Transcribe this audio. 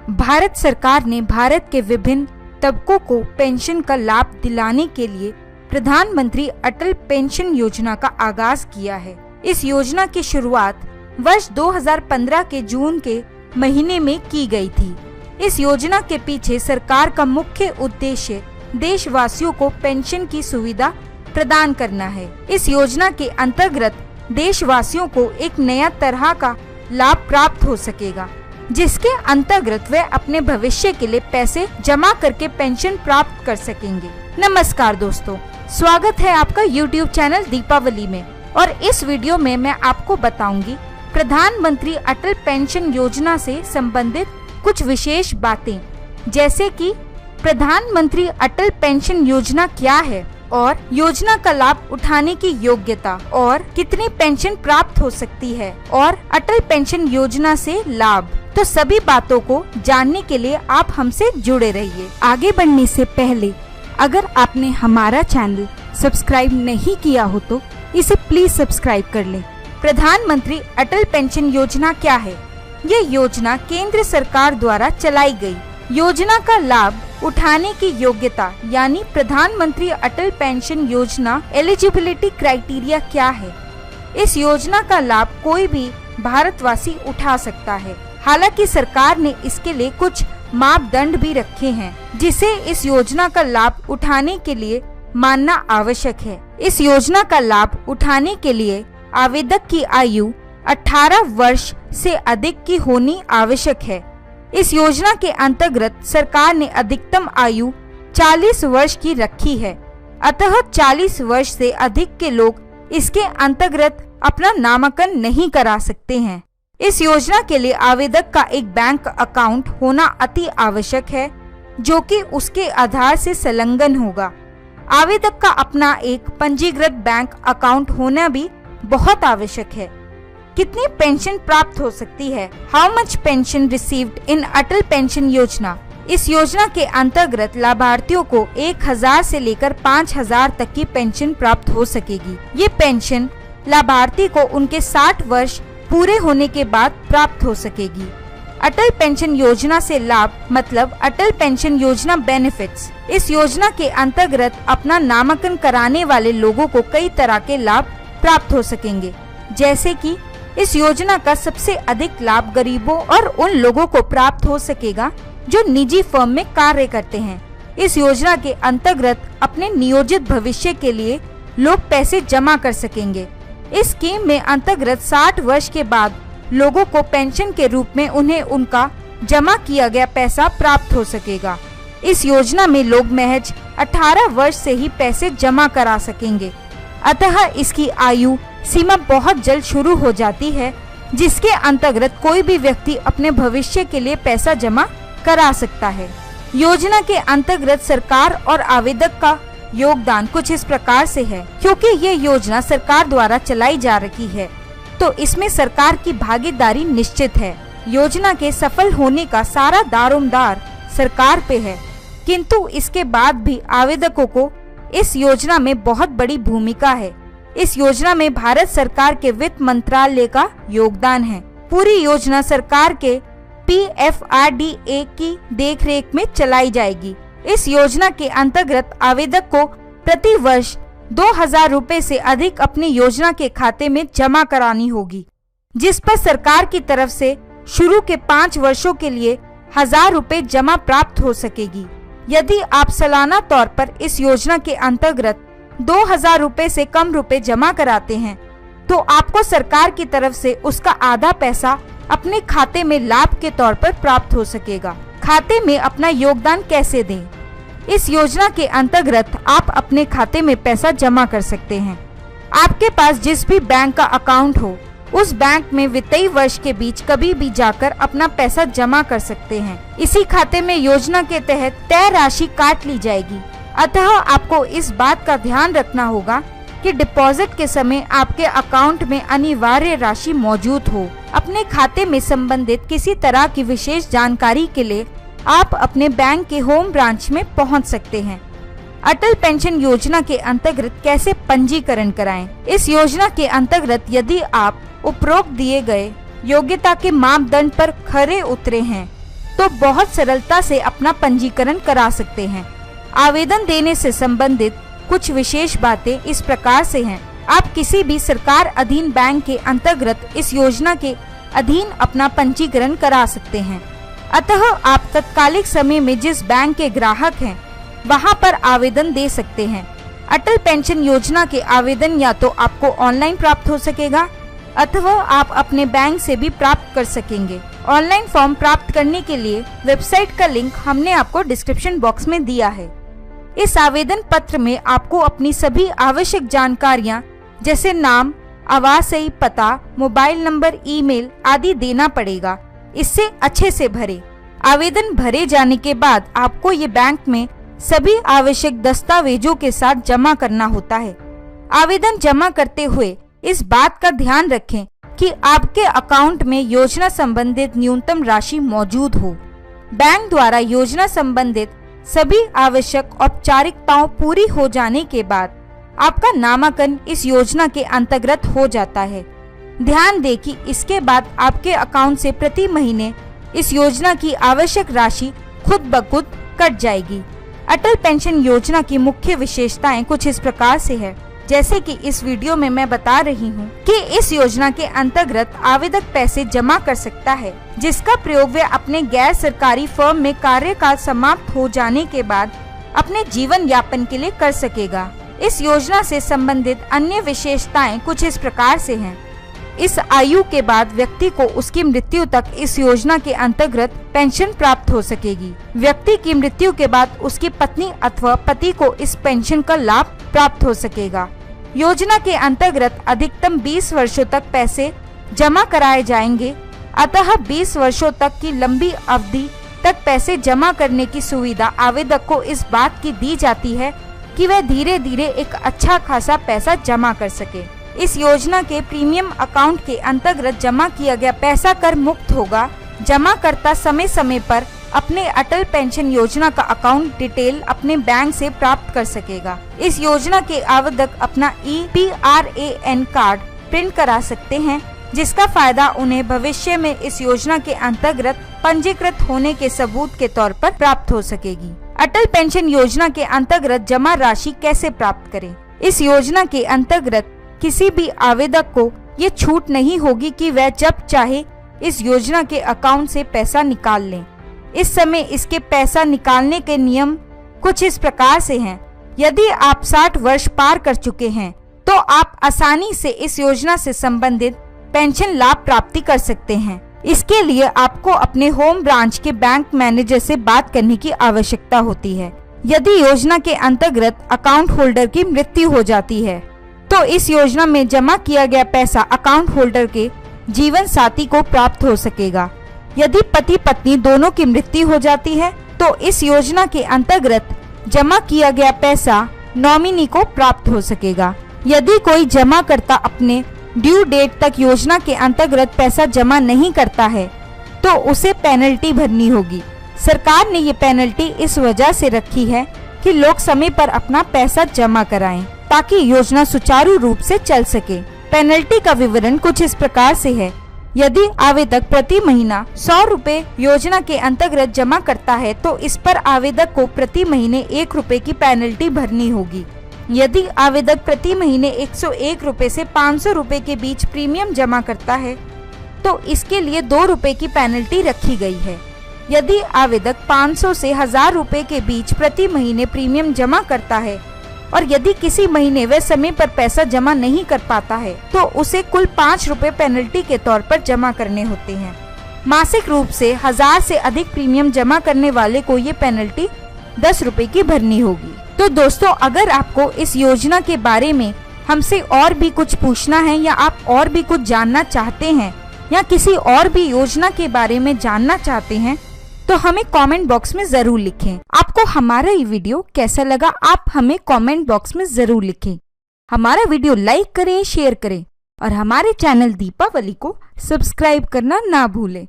भारत सरकार ने भारत के विभिन्न तबकों को पेंशन का लाभ दिलाने के लिए प्रधानमंत्री अटल पेंशन योजना का आगाज किया है। इस योजना की शुरुआत वर्ष 2015 के जून के महीने में की गई थी। इस योजना के पीछे सरकार का मुख्य उद्देश्य देशवासियों को पेंशन की सुविधा प्रदान करना है। इस योजना के अंतर्गत देशवासियों को एक नया तरह का लाभ प्राप्त हो सकेगा, जिसके अंतर्गत वे अपने भविष्य के लिए पैसे जमा करके पेंशन प्राप्त कर सकेंगे। नमस्कार दोस्तों, स्वागत है आपका YouTube चैनल दीपावली में। और इस वीडियो में मैं आपको बताऊंगी प्रधानमंत्री अटल पेंशन योजना से संबंधित कुछ विशेष बातें, जैसे कि प्रधानमंत्री अटल पेंशन योजना क्या है और योजना का लाभ उठाने की योग्यता और कितनी पेंशन प्राप्त हो सकती है और अटल पेंशन योजना से लाभ। तो सभी बातों को जानने के लिए आप हमसे जुड़े रहिए। आगे बढ़ने से पहले अगर आपने हमारा चैनल सब्सक्राइब नहीं किया हो तो इसे प्लीज सब्सक्राइब कर लें। प्रधानमंत्री अटल पेंशन योजना क्या है? ये योजना केंद्र सरकार द्वारा चलाई गई। योजना का लाभ उठाने की योग्यता यानी प्रधानमंत्री अटल पेंशन योजना एलिजिबिलिटी क्राइटेरिया क्या है? इस योजना का लाभ कोई भी भारतवासी उठा सकता है। हालांकि सरकार ने इसके लिए कुछ मापदंड भी रखे हैं, जिसे इस योजना का लाभ उठाने के लिए मानना आवश्यक है। इस योजना का लाभ उठाने के लिए आवेदक की आयु 18 वर्ष से अधिक की होनी आवश्यक है। इस योजना के अंतर्गत सरकार ने अधिकतम आयु 40 वर्ष की रखी है, अतः 40 वर्ष से अधिक के लोग इसके अंतर्गत अपना नामांकन नहीं करा सकते हैं। इस योजना के लिए आवेदक का एक बैंक अकाउंट होना अति आवश्यक है, जो कि उसके आधार से संलग्न होगा। आवेदक का अपना एक पंजीकृत बैंक अकाउंट होना भी बहुत आवश्यक है। कितनी पेंशन प्राप्त हो सकती है? How much pension received in Atal pension योजना? इस योजना के अंतर्गत लाभार्थियों को 1000 से लेकर 5000 तक की पेंशन प्राप्त हो सकेगी। ये पेंशन लाभार्थी को उनके 60 वर्ष पूरे होने के बाद प्राप्त हो सकेगी। अटल पेंशन योजना से लाभ मतलब अटल पेंशन योजना बेनिफिट्स। इस योजना के अंतर्गत अपना नामांकन कराने वाले लोगों को कई तरह के लाभ प्राप्त हो सकेंगे, जैसे कि इस योजना का सबसे अधिक लाभ गरीबों और उन लोगों को प्राप्त हो सकेगा जो निजी फर्म में कार्य करते हैं। इस योजना के अंतर्गत अपने नियोजित भविष्य के लिए लोग पैसे जमा कर सकेंगे। इस स्कीम में अंतर्गत 60 वर्ष के बाद लोगों को पेंशन के रूप में उन्हें उनका जमा किया गया पैसा प्राप्त हो सकेगा। इस योजना में लोग महज 18 वर्ष से ही पैसे जमा करा सकेंगे, अतः इसकी आयु सीमा बहुत जल्द शुरू हो जाती है, जिसके अंतर्गत कोई भी व्यक्ति अपने भविष्य के लिए पैसा जमा करा सकता है। योजना के अंतर्गत सरकार और आवेदक का योगदान कुछ इस प्रकार से है। क्योंकि ये योजना सरकार द्वारा चलाई जा रही है, तो इसमें सरकार की भागीदारी निश्चित है। योजना के सफल होने का सारा दारोमदार सरकार पे है, किंतु इसके बाद भी आवेदकों को इस योजना में बहुत बड़ी भूमिका है। इस योजना में भारत सरकार के वित्त मंत्रालय का योगदान है। पूरी योजना सरकार के PFRDA की देखरेख में चलाई जाएगी। इस योजना के अंतर्गत आवेदक को प्रति वर्ष 2000 रुपए से अधिक अपनी योजना के खाते में जमा करानी होगी, जिस पर सरकार की तरफ से शुरू के 5 वर्षों के लिए 1000 रुपए जमा प्राप्त हो सकेगी। यदि आप सालाना तौर पर इस योजना के अंतर्गत 2000 रुपए से कम रुपए जमा कराते हैं, तो आपको सरकार की तरफ से उसका आधा पैसा अपने खाते में लाभ के तौर पर प्राप्त हो सकेगा। खाते में अपना योगदान कैसे दें? इस योजना के अंतर्गत आप अपने खाते में पैसा जमा कर सकते हैं। आपके पास जिस भी बैंक का अकाउंट हो, उस बैंक में वित्तीय वर्ष के बीच कभी भी जाकर अपना पैसा जमा कर सकते हैं। इसी खाते में योजना के तहत तय राशि काट ली जाएगी, अतः आपको इस बात का ध्यान रखना होगा कि डिपॉजिट के समय आपके अकाउंट में अनिवार्य राशि मौजूद हो। अपने खाते में संबंधित किसी तरह की विशेष जानकारी के लिए आप अपने बैंक के होम ब्रांच में पहुंच सकते हैं। अटल पेंशन योजना के अंतर्गत कैसे पंजीकरण कराएं? इस योजना के अंतर्गत यदि आप उपरोक्त दिए गए योग्यता के मापदंड पर खरे उतरे हैं, तो बहुत सरलता से अपना पंजीकरण करा सकते हैं। आवेदन देने से संबंधित कुछ विशेष बातें इस प्रकार से हैं। आप किसी भी सरकार अधीन बैंक के अंतर्गत इस योजना के अधीन अपना पंजीकरण करा सकते हैं। अतः आप तत्कालिक समय में जिस बैंक के ग्राहक हैं वहां पर आवेदन दे सकते हैं। अटल पेंशन योजना के आवेदन या तो आपको ऑनलाइन प्राप्त हो सकेगा अथवा आप अपने बैंक से भी प्राप्त कर सकेंगे। ऑनलाइन फॉर्म प्राप्त करने के लिए वेबसाइट का लिंक हमने आपको डिस्क्रिप्शन बॉक्स में दिया है। इस आवेदन पत्र में आपको अपनी सभी आवश्यक जानकारियां जैसे नाम, आवासीय पता, मोबाइल नंबर, ईमेल आदि देना पड़ेगा। इससे अच्छे से भरें। आवेदन भरे जाने के बाद आपको ये बैंक में सभी आवश्यक दस्तावेजों के साथ जमा करना होता है। आवेदन जमा करते हुए इस बात का ध्यान रखें कि आपके अकाउंट में योजना संबंधित न्यूनतम राशि मौजूद हो। बैंक द्वारा योजना संबंधित सभी आवश्यक औपचारिकताओं पूरी हो जाने के बाद आपका नामांकन इस योजना के अंतर्गत हो जाता है। ध्यान दें कि इसके बाद आपके अकाउंट से प्रति महीने इस योजना की आवश्यक राशि खुद ब खुद कट जाएगी। अटल पेंशन योजना की मुख्य विशेषताएं कुछ इस प्रकार से है। जैसे कि इस वीडियो में मैं बता रही हूँ कि इस योजना के अंतर्गत आवेदक पैसे जमा कर सकता है जिसका प्रयोग वह अपने गैर सरकारी फर्म में कार्यकाल समाप्त हो जाने के बाद अपने जीवन यापन के लिए कर सकेगा। इस योजना से संबंधित अन्य विशेषताएं कुछ इस प्रकार से हैं। इस आयु के बाद व्यक्ति को उसकी मृत्यु तक इस योजना के अंतर्गत पेंशन प्राप्त हो सकेगी। व्यक्ति की मृत्यु के बाद उसकी पत्नी अथवा पति को इस पेंशन का लाभ प्राप्त हो सकेगा। योजना के अंतर्गत अधिकतम 20 वर्षों तक पैसे जमा कराए जाएंगे। अतः 20 वर्षों तक की लंबी अवधि तक पैसे जमा करने की सुविधा आवेदक को इस बात की दी जाती है कि वह धीरे धीरे एक अच्छा खासा पैसा जमा कर सके। इस योजना के प्रीमियम अकाउंट के अंतर्गत जमा किया गया पैसा कर मुक्त होगा। जमाकर्ता समय समय पर अपने अटल पेंशन योजना का अकाउंट डिटेल अपने बैंक से प्राप्त कर सकेगा। इस योजना के आवेदक अपना EPRAN कार्ड प्रिंट करा सकते हैं जिसका फायदा उन्हें भविष्य में इस योजना के अंतर्गत पंजीकृत होने के सबूत के तौर पर प्राप्त हो सकेगी। अटल पेंशन योजना के अंतर्गत जमा राशि कैसे प्राप्त करें? इस योजना के अंतर्गत किसी भी आवेदक को ये छूट नहीं होगी कि वह जब चाहे इस योजना के अकाउंट से पैसा निकाल लें। इस समय इसके पैसा निकालने के नियम कुछ इस प्रकार से हैं। यदि आप 60 वर्ष पार कर चुके हैं तो आप आसानी से इस योजना से संबंधित पेंशन लाभ प्राप्ति कर सकते हैं। इसके लिए आपको अपने होम ब्रांच के बैंक मैनेजर से बात करने की आवश्यकता होती है। यदि योजना के अंतर्गत अकाउंट होल्डर की मृत्यु हो जाती है तो इस योजना में जमा किया गया पैसा अकाउंट होल्डर के जीवन साथी को प्राप्त हो सकेगा। यदि पति पत्नी दोनों की मृत्यु हो जाती है तो इस योजना के अंतर्गत जमा किया गया पैसा नॉमिनी को प्राप्त हो सकेगा। यदि कोई जमाकर्ता अपने ड्यू डेट तक योजना के अंतर्गत पैसा जमा नहीं करता है तो उसे पेनल्टी भरनी होगी। सरकार ने ये पेनल्टी इस वजह से रखी है कि लोग समय पर अपना पैसा जमा कराएं ताकि योजना सुचारू रूप से चल सके। पेनल्टी का विवरण कुछ इस प्रकार से है। यदि आवेदक प्रति महीना 100 रुपए योजना के अंतर्गत जमा करता है तो इस पर आवेदक को प्रति महीने 1 रुपए की पेनल्टी भरनी होगी। यदि आवेदक प्रति महीने 101 रुपए से 500 रुपए के बीच प्रीमियम जमा करता है तो इसके लिए 2 रुपए की पेनल्टी रखी गई है। यदि आवेदक 500 से 1000 रुपए के बीच प्रति महीने प्रीमियम जमा करता है और यदि किसी महीने वह समय पर पैसा जमा नहीं कर पाता है तो उसे कुल 5 रुपए पेनल्टी के तौर पर जमा करने होते हैं। मासिक रूप से 1000 से अधिक प्रीमियम जमा करने वाले को ये पेनल्टी 10 रुपए की भरनी होगी। तो दोस्तों, अगर आपको इस योजना के बारे में हमसे और भी कुछ पूछना है या आप और भी कुछ जानना चाहते हैं या किसी और भी योजना के बारे में जानना चाहते हैं तो हमें कमेंट बॉक्स में जरूर लिखें। आपको हमारा ये वीडियो कैसा लगा आप हमें कमेंट बॉक्स में जरूर लिखें। हमारा वीडियो लाइक करें, शेयर करें और हमारे चैनल दीपावली को सब्सक्राइब करना ना भूलें।